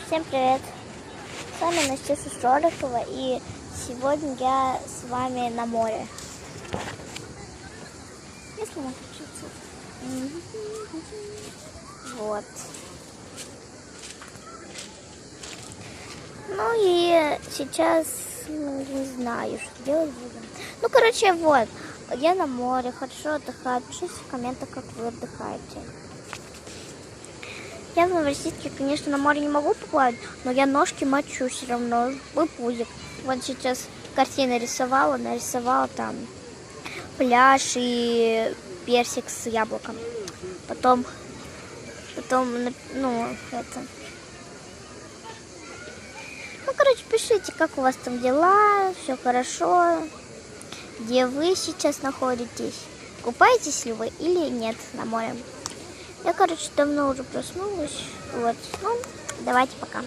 Всем привет! С вами Настюша Шорохова, и сегодня я с вами на море. Если можно чуть-чуть. Вот. Ну и сейчас не знаю, что делать будем. Ну, короче, вот. Я на море, хорошо отдыхаю. Пишите в комментах, как вы отдыхаете. Я в Новороссийске, конечно, на море не могу поплавать, но я ножки мочу все равно. И пузик. Вот сейчас картины нарисовала там пляж и персик с яблоком. Потом, ну, это... Ну, короче, пишите, как у вас там дела, все хорошо, где вы сейчас находитесь, купаетесь ли вы или нет на море. Я, короче, давно уже проснулась, вот, ну, давайте пока.